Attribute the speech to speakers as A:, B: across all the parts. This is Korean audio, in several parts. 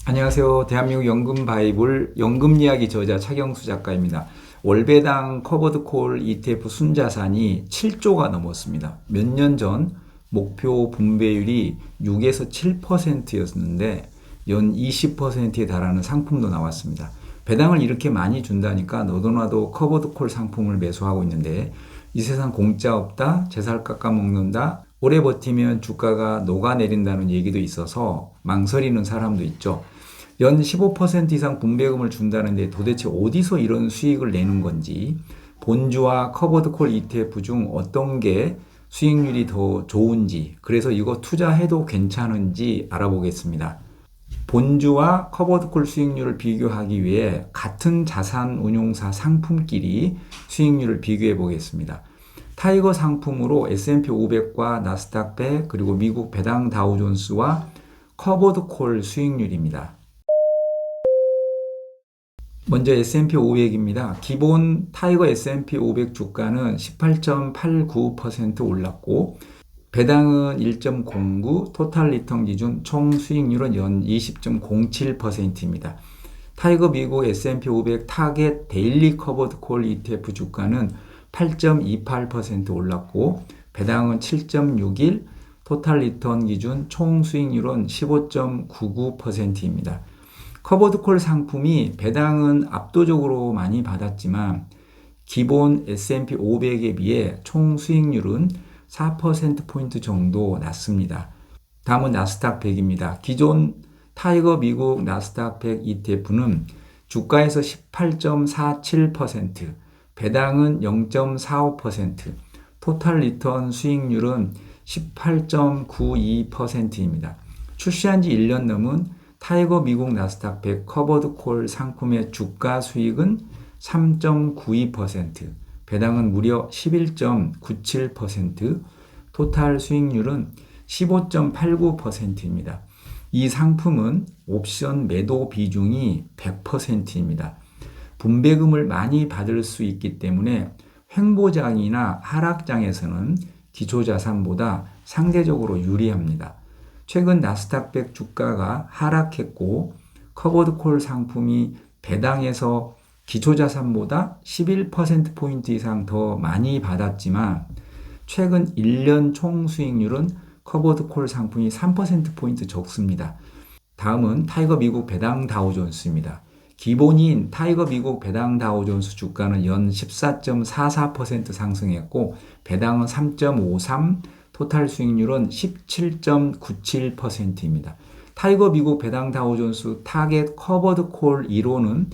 A: 안녕하세요. 대한민국 연금 바이블 연금 이야기 저자 차경수 작가입니다. 월배당 커버드 콜 ETF 순자산이 7조가 넘었습니다. 몇 년 전 목표 분배율이 6에서 7%였는데 연 20%에 달하는 상품도 나왔습니다. 배당을 이렇게 많이 준다니까 너도나도 커버드 콜 상품을 매수하고 있는데 이 세상 공짜 없다, 제살 깎아먹는다, 오래 버티면 주가가 녹아내린다는 얘기도 있어서 망설이는 사람도 있죠. 연 15% 이상 분배금을 준다는데 도대체 어디서 이런 수익을 내는 건지, 본주와 커버드 콜 ETF 중 어떤 게 수익률이 더 좋은지, 그래서 이거 투자해도 괜찮은지 알아보겠습니다. 본주와 커버드 콜 수익률을 비교하기 위해 같은 자산 운용사 상품끼리 수익률을 비교해 보겠습니다. 타이거 상품으로 S&P 500과 나스닥 100 그리고 미국 배당 다우존스와 커버드 콜 수익률입니다. 먼저 S&P 500입니다. 기본 타이거 S&P 500 주가는 18.89% 올랐고 배당은 1.09, 토탈 리턴 기준 총 수익률은 연 20.07%입니다. 타이거 미국 S&P 500 타겟 데일리 커버드 콜 ETF 주가는 8.28% 올랐고 배당은 7.61, 토탈 리턴 기준 총 수익률은 15.99%입니다. 커버드콜 상품이 배당은 압도적으로 많이 받았지만 기본 S&P 500에 비해 총 수익률은 4%포인트 정도 낮습니다. 다음은 나스닥 100입니다. 기존 타이거 미국 나스닥 100 ETF는 주가에서 18.47%, 배당은 0.45%, 토탈 리턴 수익률은 18.92%입니다. 출시한 지 1년 넘은 타이거 미국 나스닥 100 커버드 콜 상품의 주가 수익은 3.92%, 배당은 무려 11.97%, 토탈 수익률은 15.89%입니다. 이 상품은 옵션 매도 비중이 100%입니다. 분배금을 많이 받을 수 있기 때문에 횡보장이나 하락장에서는 기초자산보다 상대적으로 유리합니다. 최근 나스닥 100 주가가 하락했고 커버드콜 상품이 배당에서 기초자산보다 11%포인트 이상 더 많이 받았지만 최근 1년 총 수익률은 커버드콜 상품이 3%포인트 적습니다. 다음은 타이거 미국 배당 다우존스입니다. 기본인 타이거 미국 배당 다우존스 주가는 연 14.44% 상승했고 배당은 3.53, 토탈 수익률은 17.97%입니다. 타이거 미국 배당 다우존스 타겟 커버드 콜 1호는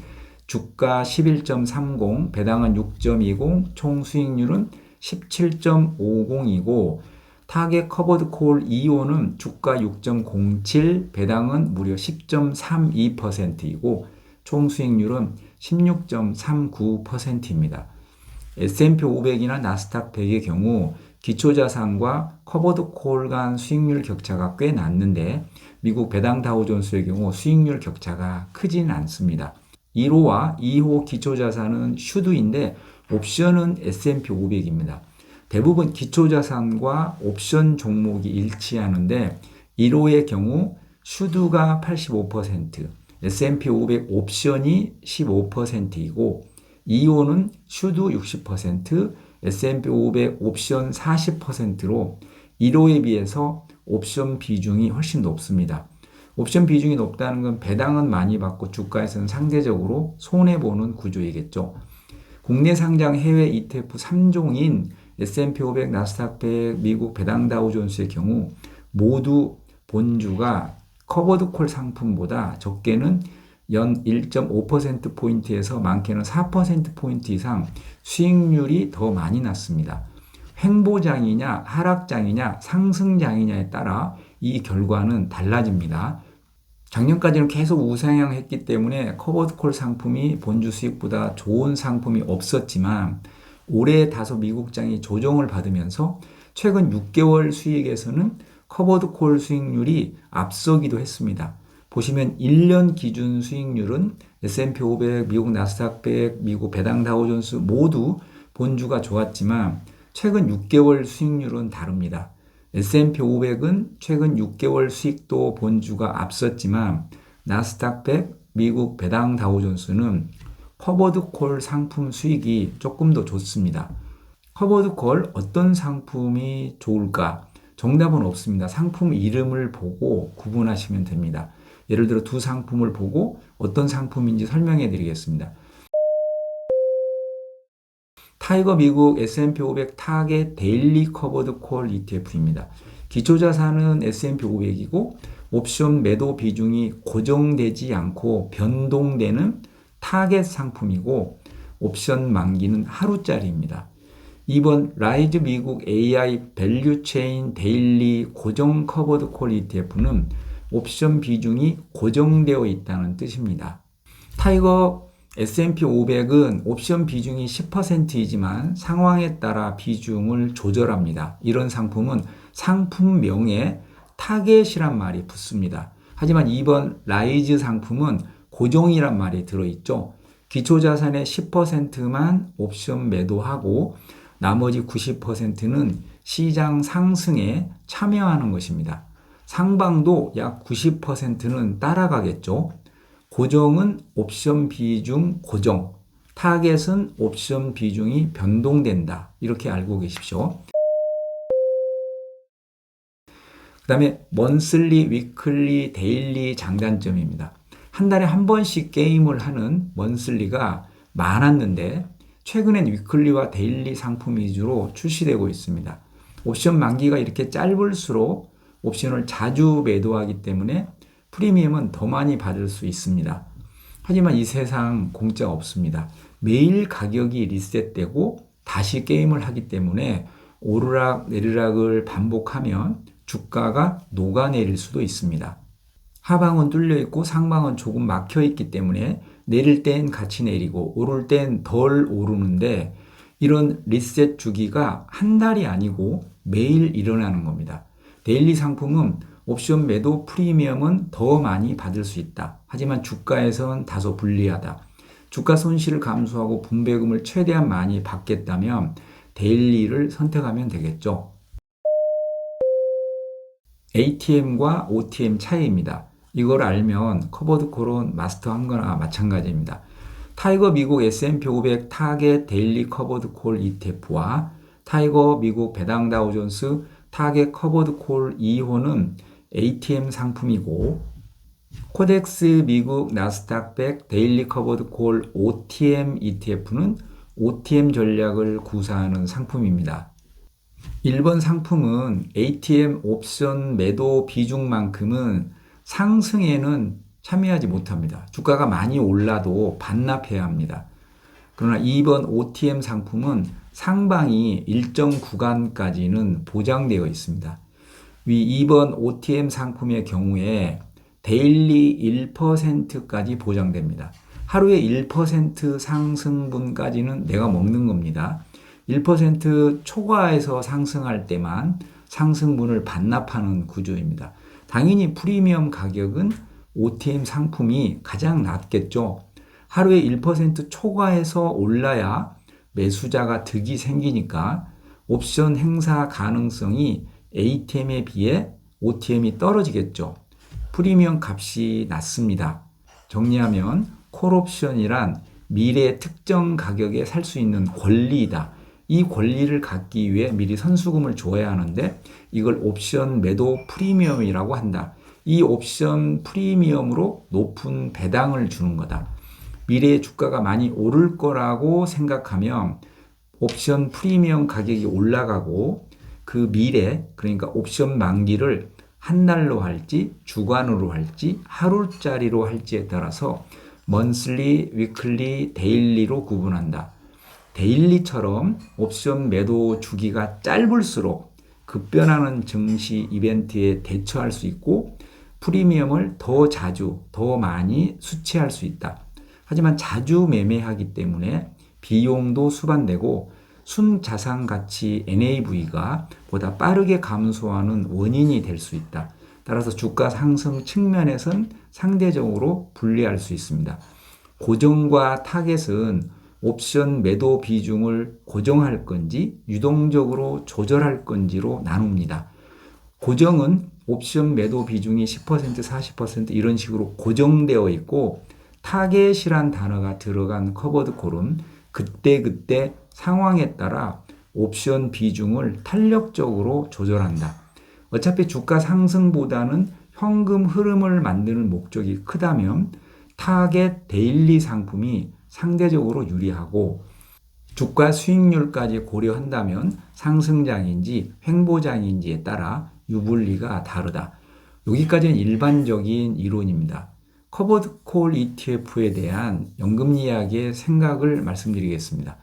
A: 주가 11.30, 배당은 6.20, 총 수익률은 17.50이고 타겟 커버드 콜 2호는 주가 6.07, 배당은 무려 10.32%이고 총 수익률은 16.39%입니다. S&P 500이나 나스닥 100의 경우 기초자산과 커버드 콜 간 수익률 격차가 꽤 났는데 미국 배당 다우존스의 경우 수익률 격차가 크진 않습니다. 1호와 2호 기초자산은 슈드인데 옵션은 S&P 500입니다. 대부분 기초자산과 옵션 종목이 일치하는데 1호의 경우 슈드가 85%, S&P 500 옵션이 15%이고 2호는 슈드 60%, S&P 500 옵션 40%로 1호에 비해서 옵션 비중이 훨씬 높습니다. 옵션 비중이 높다는 건 배당은 많이 받고 주가에서는 상대적으로 손해보는 구조이겠죠. 국내 상장 해외 ETF 3종인 S&P 500, 나스닥 100, 미국 배당 다우존스의 경우 모두 본주가 커버드콜 상품보다 적게는 연 1.5%포인트에서 많게는 4%포인트 이상 수익률이 더 많이 났습니다. 횡보장이냐 하락장이냐 상승장이냐에 따라 이 결과는 달라집니다. 작년까지는 계속 우상향했기 때문에 커버드콜 상품이 본주 수익보다 좋은 상품이 없었지만 올해 다소 미국장이 조정을 받으면서 최근 6개월 수익에서는 커버드콜 수익률이 앞서기도 했습니다. 보시면 1년 기준 수익률은 S&P 500, 미국 나스닥 100, 미국 배당 다우존스 모두 본주가 좋았지만 최근 6개월 수익률은 다릅니다. S&P 500은 최근 6개월 수익도 본주가 앞섰지만 나스닥 100, 미국 배당 다우존스는 커버드 콜 상품 수익이 조금 더 좋습니다. 커버드 콜 어떤 상품이 좋을까? 정답은 없습니다. 상품 이름을 보고 구분하시면 됩니다. 예를 들어 두 상품을 보고 어떤 상품인지 설명해 드리겠습니다. 타이거 미국 S&P 500 타겟 데일리 커버드 콜 ETF입니다. 기초자산은 S&P 500이고 옵션 매도 비중이 고정되지 않고 변동되는 타겟 상품이고 옵션 만기는 하루짜리입니다. 2번 라이즈 미국 AI 밸류 체인 데일리 고정 커버드 콜 ETF는 옵션 비중이 고정되어 있다는 뜻입니다. 타이거 S&P 500은 옵션 비중이 10%이지만 상황에 따라 비중을 조절합니다. 이런 상품은 상품명에 타겟이란 말이 붙습니다. 하지만 2번 라이즈 상품은 고정이란 말이 들어있죠. 기초자산의 10%만 옵션 매도하고 나머지 90%는 시장 상승에 참여하는 것입니다. 상방도 약 90%는 따라가겠죠. 고정은 옵션 비중 고정, 타겟은 옵션 비중이 변동된다. 이렇게 알고 계십시오. 그 다음에 먼슬리, 위클리, 데일리 장단점입니다. 한 달에 한 번씩 게임을 하는 먼슬리가 많았는데 최근엔 위클리와 데일리 상품 위주로 출시되고 있습니다. 옵션 만기가 이렇게 짧을수록 옵션을 자주 매도하기 때문에 프리미엄은 더 많이 받을 수 있습니다. 하지만 이 세상 공짜 없습니다. 매일 가격이 리셋되고 다시 게임을 하기 때문에 오르락 내리락을 반복하면 주가가 녹아내릴 수도 있습니다. 하방은 뚫려 있고 상방은 조금 막혀 있기 때문에 내릴 땐 같이 내리고 오를 땐 덜 오르는데 이런 리셋 주기가 한 달이 아니고 매일 일어나는 겁니다. 데일리 상품은 옵션 매도 프리미엄은 더 많이 받을 수 있다. 하지만 주가에선 다소 불리하다. 주가 손실을 감수하고 분배금을 최대한 많이 받겠다면 데일리를 선택하면 되겠죠. ATM과 OTM 차이입니다. 이걸 알면 커버드 콜은 마스터한 거나 마찬가지입니다. 타이거 미국 S&P 500 타겟 데일리 커버드 콜 ETF와 타이거 미국 배당 다우존스 타겟 커버드 콜 2호는 ATM 상품이고 코덱스 미국 나스닥 100 데일리 커버드 콜 OTM ETF는 OTM 전략을 구사하는 상품입니다. 1번 상품은 ATM 옵션 매도 비중만큼은 상승에는 참여하지 못합니다. 주가가 많이 올라도 반납해야 합니다. 그러나 2번 OTM 상품은 상방이 일정 구간까지는 보장되어 있습니다. 위 2번 OTM 상품의 경우에 데일리 1%까지 보장됩니다. 하루에 1% 상승분까지는 내가 먹는 겁니다. 1% 초과해서 상승할 때만 상승분을 반납하는 구조입니다. 당연히 프리미엄 가격은 OTM 상품이 가장 낮겠죠. 하루에 1% 초과해서 올라야 매수자가 득이 생기니까 옵션 행사 가능성이 ATM에 비해 OTM이 떨어지겠죠. 프리미엄 값이 낮습니다. 정리하면 콜옵션이란 미래 특정 가격에 살 수 있는 권리이다. 이 권리를 갖기 위해 미리 선수금을 줘야 하는데 이걸 옵션 매도 프리미엄이라고 한다. 이 옵션 프리미엄으로 높은 배당을 주는 거다. 미래의 주가가 많이 오를 거라고 생각하면 옵션 프리미엄 가격이 올라가고 그 미래, 그러니까 옵션 만기를 한 달로 할지 주간으로 할지 하루짜리로 할지에 따라서 먼슬리, 위클리, 데일리로 구분한다. 데일리처럼 옵션 매도 주기가 짧을수록 급변하는 증시 이벤트에 대처할 수 있고 프리미엄을 더 자주, 더 많이 수취할 수 있다. 하지만 자주 매매하기 때문에 비용도 수반되고 순자산가치 NAV가 보다 빠르게 감소하는 원인이 될 수 있다. 따라서 주가 상승 측면에선 상대적으로 불리할 수 있습니다. 고정과 타겟은 옵션 매도 비중을 고정할 건지 유동적으로 조절할 건지로 나눕니다. 고정은 옵션 매도 비중이 10%, 40% 이런 식으로 고정되어 있고 타겟이란 단어가 들어간 커버드 콜은 그때그때 상황에 따라 옵션 비중을 탄력적으로 조절한다. 어차피 주가 상승보다는 현금 흐름을 만드는 목적이 크다면 타겟 데일리 상품이 상대적으로 유리하고 주가 수익률까지 고려한다면 상승장인지 횡보장인지에 따라 유불리가 다르다. 여기까지는 일반적인 이론입니다. 커버드 콜 ETF에 대한 연금 이야기의 생각을 말씀드리겠습니다.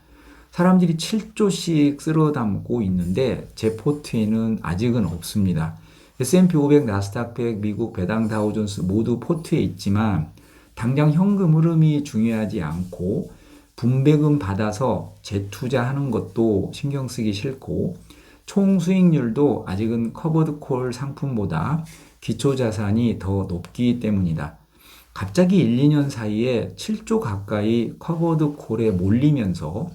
A: 사람들이 7조씩 쓸어 담고 있는데 제 포트에는 아직은 없습니다. S&P 500, 나스닥 100, 미국 배당 다우존스 모두 포트에 있지만 당장 현금 흐름이 중요하지 않고 분배금 받아서 재투자하는 것도 신경 쓰기 싫고 총 수익률도 아직은 커버드 콜 상품보다 기초자산이 더 높기 때문이다. 갑자기 1, 2년 사이에 7조 가까이 커버드 콜에 몰리면서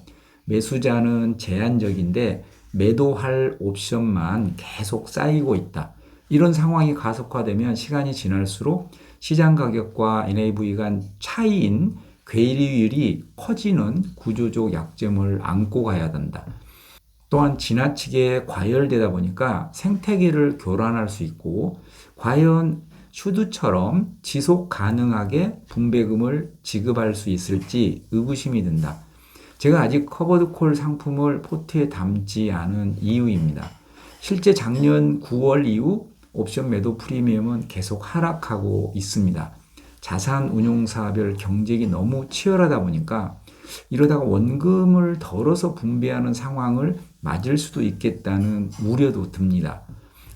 A: 매수자는 제한적인데 매도할 옵션만 계속 쌓이고 있다. 이런 상황이 가속화되면 시간이 지날수록 시장 가격과 NAV 간 차이인 괴리율이 커지는 구조적 약점을 안고 가야 된다. 또한 지나치게 과열되다 보니까 생태계를 교란할 수 있고 과연 슈드처럼 지속 가능하게 분배금을 지급할 수 있을지 의구심이 든다. 제가 아직 커버드 콜 상품을 포트에 담지 않은 이유입니다. 실제 작년 9월 이후 옵션 매도 프리미엄은 계속 하락하고 있습니다. 자산 운용사별 경쟁이 너무 치열하다 보니까 이러다가 원금을 덜어서 분배하는 상황을 맞을 수도 있겠다는 우려도 듭니다.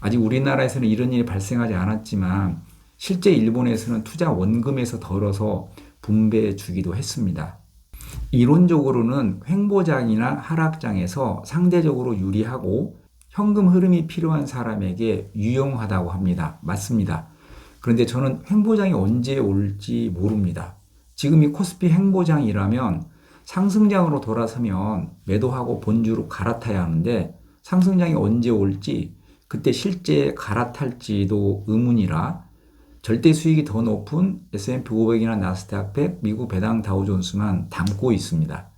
A: 아직 우리나라에서는 이런 일이 발생하지 않았지만 실제 일본에서는 투자 원금에서 덜어서 분배해 주기도 했습니다. 이론적으로는 횡보장이나 하락장에서 상대적으로 유리하고 현금 흐름이 필요한 사람에게 유용하다고 합니다. 맞습니다. 그런데 저는 횡보장이 언제 올지 모릅니다. 지금이 코스피 횡보장이라면 상승장으로 돌아서면 매도하고 본주로 갈아타야 하는데 상승장이 언제 올지 그때 실제 갈아탈지도 의문이라 절대 수익이 더 높은 S&P 500이나 나스닥 100, 미국 배당 다우존스만 담고 있습니다.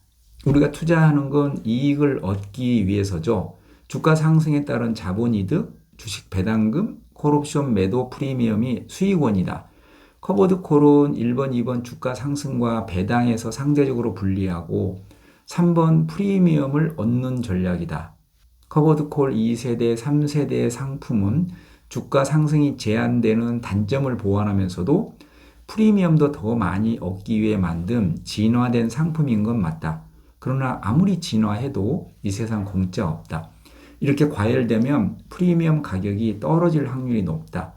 A: 우리가 투자하는 건 이익을 얻기 위해서죠. 주가 상승에 따른 자본이득, 주식 배당금, 콜옵션 매도 프리미엄이 수익원이다. 커버드 콜은 1번, 2번 주가 상승과 배당에서 상대적으로 불리하고 3번 프리미엄을 얻는 전략이다. 커버드 콜 2세대, 3세대의 상품은 주가 상승이 제한되는 단점을 보완하면서도 프리미엄도 더 많이 얻기 위해 만든 진화된 상품인 건 맞다. 그러나 아무리 진화해도 이 세상 공짜 없다. 이렇게 과열되면 프리미엄 가격이 떨어질 확률이 높다.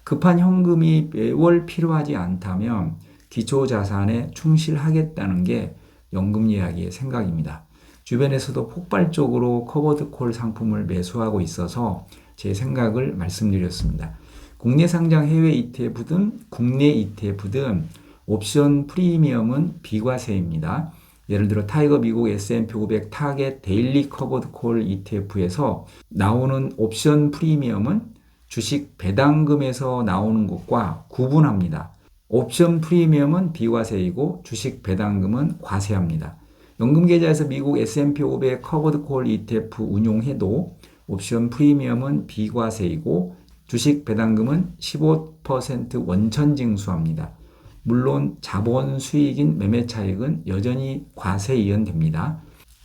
A: 급한 현금이 매월 필요하지 않다면 기초자산에 충실하겠다는 게 연금 이야기의 생각입니다. 주변에서도 폭발적으로 커버드 콜 상품을 매수하고 있어서 제 생각을 말씀드렸습니다. 국내 상장 해외 ETF든 국내 ETF든 옵션 프리미엄은 비과세입니다. 예를 들어 타이거 미국 S&P 500 타겟 데일리 커버드 콜 ETF에서 나오는 옵션 프리미엄은 주식 배당금에서 나오는 것과 구분합니다. 옵션 프리미엄은 비과세이고 주식 배당금은 과세합니다. 연금계좌에서 미국 S&P 500 커버드 콜 ETF 운용해도 옵션 프리미엄은 비과세이고 주식 배당금은 15% 원천 징수합니다. 물론 자본 수익인 매매 차익은 여전히 과세 이연됩니다.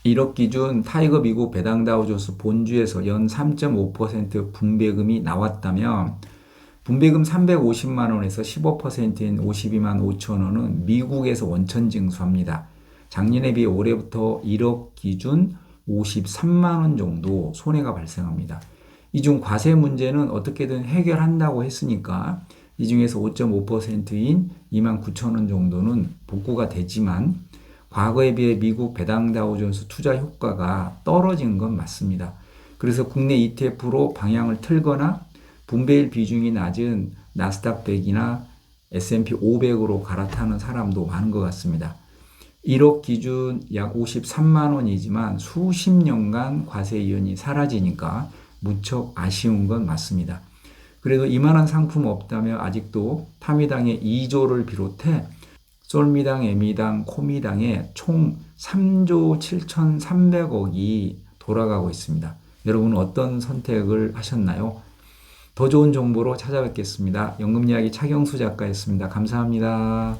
A: 1억 기준 타이거 미국 배당 다우존스 본주에서 연 3.5% 분배금이 나왔다면 분배금 350만 원에서 15%인 52만 5천 원은 미국에서 원천 징수합니다. 작년에 비해 올해부터 1억 기준 53만 원 정도 손해가 발생합니다. 이 중 과세 문제는 어떻게든 해결한다고 했으니까 이 중에서 5.5%인 2만 9천 원 정도는 복구가 되지만 과거에 비해 미국 배당 다우존스 투자 효과가 떨어진 건 맞습니다. 그래서 국내 ETF로 방향을 틀거나 분배일 비중이 낮은 나스닥 100이나 S&P 500으로 갈아타는 사람도 많은 것 같습니다. 1억 기준 약 53만 원이지만 수십 년간 과세 이연이 사라지니까 무척 아쉬운 건 맞습니다. 그래도 이만한 상품 없다면 아직도 타미당의 2조를 비롯해 솔미당, 에미당, 코미당에 총 3조 7,300억이 돌아가고 있습니다. 여러분은 어떤 선택을 하셨나요? 더 좋은 정보로 찾아뵙겠습니다. 연금이야기 차경수 작가였습니다. 감사합니다.